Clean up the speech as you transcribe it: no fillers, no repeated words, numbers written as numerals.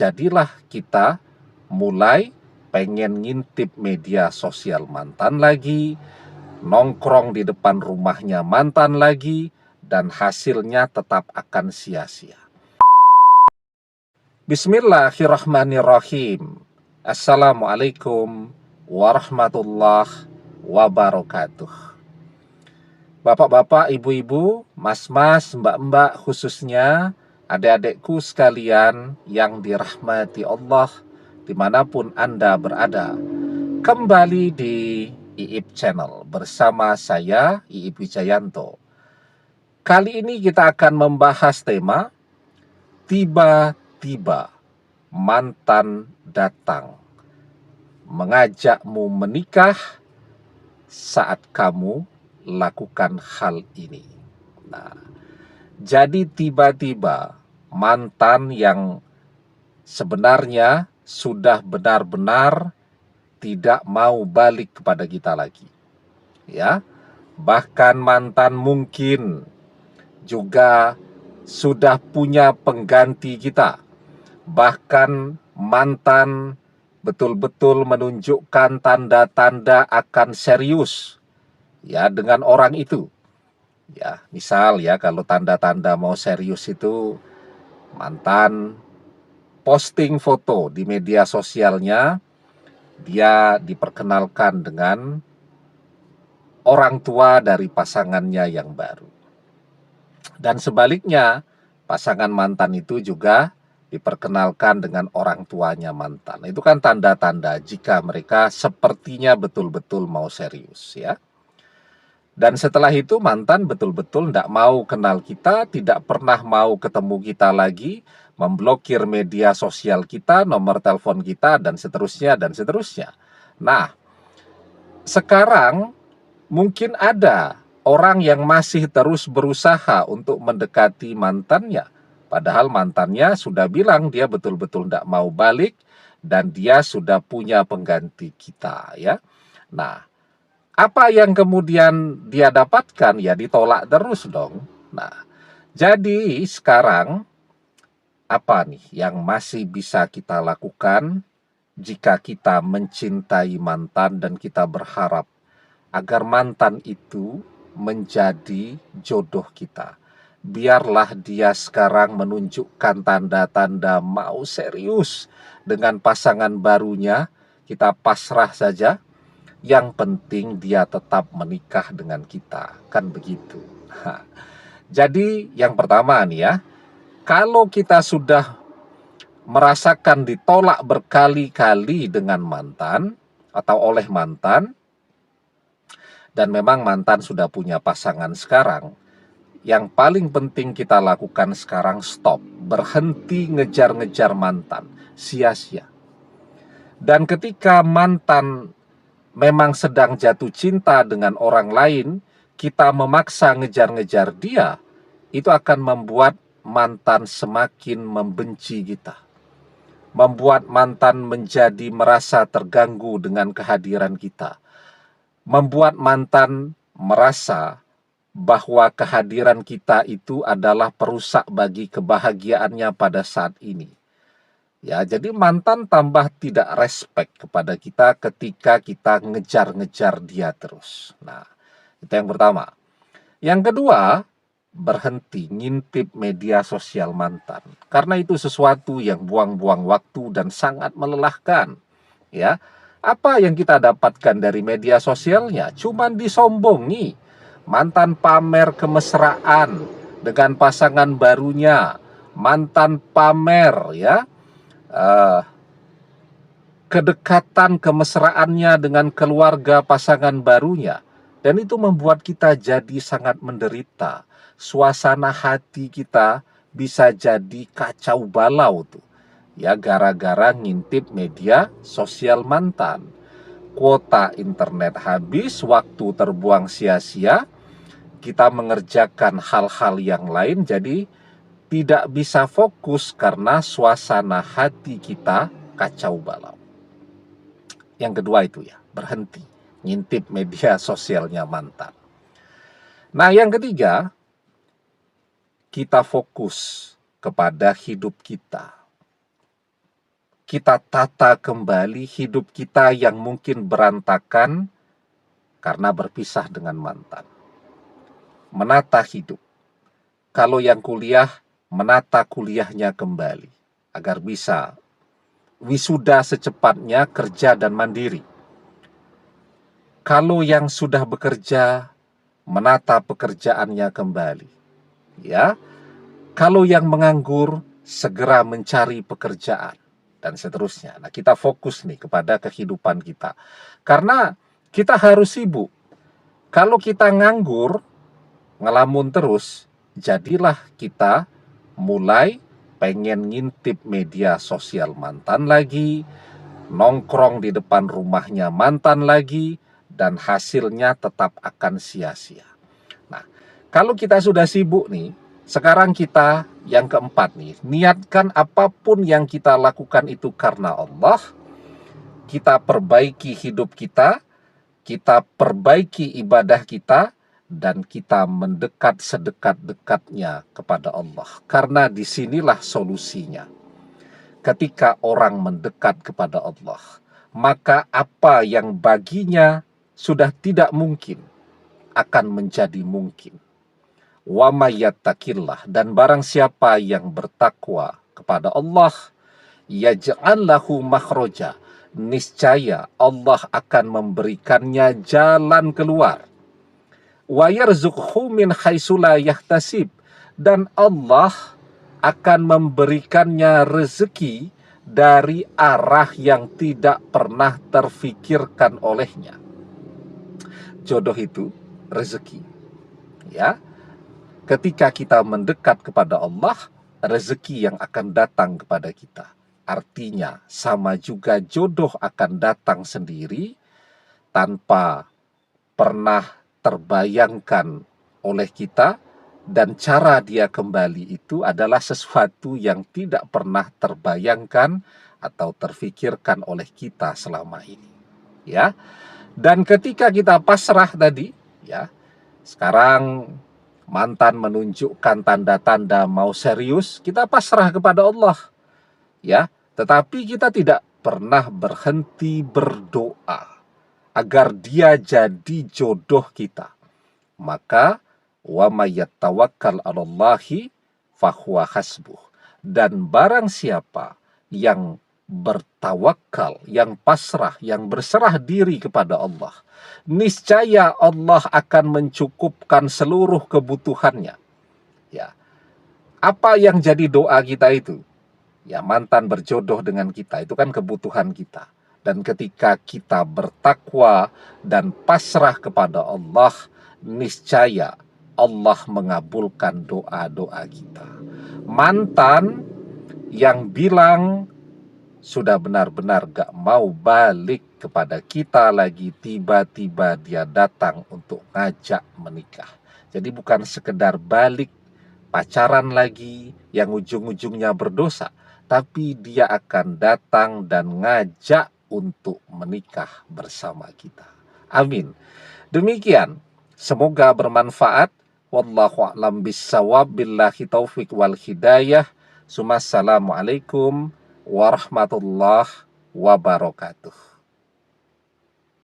Jadilah kita mulai pengen ngintip media sosial mantan lagi, nongkrong di depan rumahnya mantan lagi, dan hasilnya tetap akan sia-sia. Bismillahirrahmanirrahim. Assalamualaikum warahmatullahi wabarakatuh. Bapak-bapak, ibu-ibu, mas-mas, mbak-mbak, khususnya adik-adikku sekalian yang dirahmati Allah dimanapun Anda berada. Kembali di Iip Channel bersama saya, Iip Wijayanto. Kali ini kita akan membahas tema tiba-tiba mantan datang mengajakmu menikah saat kamu lakukan hal ini. Nah, jadi tiba-tiba mantan yang sebenarnya sudah benar-benar tidak mau balik kepada kita lagi. Ya, bahkan mantan mungkin juga sudah punya pengganti kita. Bahkan mantan betul-betul menunjukkan tanda-tanda akan serius ya dengan orang itu. Ya, misal ya kalau tanda-tanda mau serius itu mantan posting foto di media sosialnya, dia diperkenalkan dengan orang tua dari pasangannya yang baru. Dan sebaliknya, pasangan mantan itu juga diperkenalkan dengan orang tuanya mantan. Itu kan tanda-tanda jika mereka sepertinya betul-betul mau serius ya. Dan setelah itu mantan betul-betul tidak mau kenal kita, tidak pernah mau ketemu kita lagi, memblokir media sosial kita, nomor telepon kita, dan seterusnya, dan seterusnya. Nah, sekarang mungkin ada orang yang masih terus berusaha untuk mendekati mantannya. Padahal mantannya sudah bilang dia betul-betul tidak mau balik, dan dia sudah punya pengganti kita ya. Nah, apa yang kemudian dia dapatkan? Ya ditolak terus dong. Nah, jadi sekarang apa nih yang masih bisa kita lakukan jika kita mencintai mantan dan kita berharap agar mantan itu menjadi jodoh kita? Biarlah dia sekarang menunjukkan tanda-tanda mau serius dengan pasangan barunya, kita pasrah saja. Yang penting dia tetap menikah dengan kita, kan begitu. Jadi yang pertama nih ya, kalau kita sudah merasakan ditolak berkali-kali dengan mantan atau oleh mantan, dan memang mantan sudah punya pasangan sekarang, yang paling penting kita lakukan sekarang stop, berhenti ngejar-ngejar mantan, sia-sia. Dan ketika mantan memang sedang jatuh cinta dengan orang lain, kita memaksa ngejar-ngejar dia, itu akan membuat mantan semakin membenci kita. Membuat mantan menjadi merasa terganggu dengan kehadiran kita. Membuat mantan merasa bahwa kehadiran kita itu adalah perusak bagi kebahagiaannya pada saat ini. Ya, jadi mantan tambah tidak respect kepada kita ketika kita ngejar-ngejar dia terus. Nah, itu yang pertama. Yang kedua, berhenti ngintip media sosial mantan. Karena itu sesuatu yang buang-buang waktu dan sangat melelahkan. Ya, apa yang kita dapatkan dari media sosialnya? Cuman disombongi. Mantan pamer kemesraan dengan pasangan barunya. Mantan pamer ya kedekatan kemesraannya dengan keluarga pasangan barunya, dan itu membuat kita jadi sangat menderita. Suasana hati kita bisa jadi kacau balau tuh ya, gara-gara ngintip media sosial mantan. Kuota internet habis, waktu terbuang sia-sia, kita mengerjakan hal-hal yang lain, jadi tidak bisa fokus karena suasana hati kita kacau balau. Yang kedua itu ya, berhenti ngintip media sosialnya mantan. Nah, yang ketiga, kita fokus kepada hidup kita. kita tata kembali hidup kita yang mungkin berantakan karena berpisah dengan mantan. Menata hidup. Kalau yang kuliah, menata kuliahnya kembali agar bisa wisuda secepatnya, kerja dan mandiri. Kalau yang sudah bekerja, menata pekerjaannya kembali. Ya, kalau yang menganggur, segera mencari pekerjaan dan seterusnya. Nah, kita fokus nih kepada kehidupan kita. Karena kita harus sibuk. Kalau kita nganggur, ngelamun terus, jadilah kita mulai pengen ngintip media sosial mantan lagi, nongkrong di depan rumahnya mantan lagi, dan hasilnya tetap akan sia-sia. Nah, kalau kita sudah sibuk nih, sekarang kita yang keempat nih, niatkan apapun yang kita lakukan itu karena Allah, kita perbaiki hidup kita perbaiki ibadah kita, dan kita mendekat sedekat-dekatnya kepada Allah. Karena disinilah solusinya. Ketika orang mendekat kepada Allah, maka apa yang baginya sudah tidak mungkin akan menjadi mungkin. Wa may yattaqillah, dan barang siapa yang bertakwa kepada Allah, yaj'al lahu makhraja, niscaya Allah akan memberikannya jalan keluar. Wa yarzuqhu min haitsu la yahtasib, dan Allah akan memberikannya rezeki dari arah yang tidak pernah terfikirkan olehnya. Jodoh itu rezeki. Ya, ketika kita mendekat kepada Allah, rezeki yang akan datang kepada kita. Artinya, sama juga jodoh akan datang sendiri tanpa pernah terbayangkan oleh kita, dan cara dia kembali itu adalah sesuatu yang tidak pernah terbayangkan atau terfikirkan oleh kita selama ini. Ya. Dan ketika kita pasrah tadi, ya, sekarang mantan menunjukkan tanda-tanda mau serius, kita pasrah kepada Allah. Ya, tetapi kita tidak pernah berhenti berdoa agar dia jadi jodoh kita. Maka wa may yatawakkal 'alallahi fahuwa hasbuh. Dan barang siapa yang bertawakal, yang pasrah, yang berserah diri kepada Allah, niscaya Allah akan mencukupkan seluruh kebutuhannya. Ya. Apa yang jadi doa kita itu? Ya, mantan berjodoh dengan kita, itu kan kebutuhan kita. Dan ketika kita bertakwa dan pasrah kepada Allah, niscaya Allah mengabulkan doa-doa kita. Mantan yang bilang sudah benar-benar gak mau balik kepada kita lagi, tiba-tiba dia datang untuk ngajak menikah. Jadi bukan sekedar balik pacaran lagi yang ujung-ujungnya berdosa, tapi dia akan datang dan ngajak untuk menikah bersama kita. Amin. Demikian, semoga bermanfaat. Wallahu a'lam bissawab, billahi taufik wal hidayah. Assalamualaikum warahmatullahi wabarakatuh.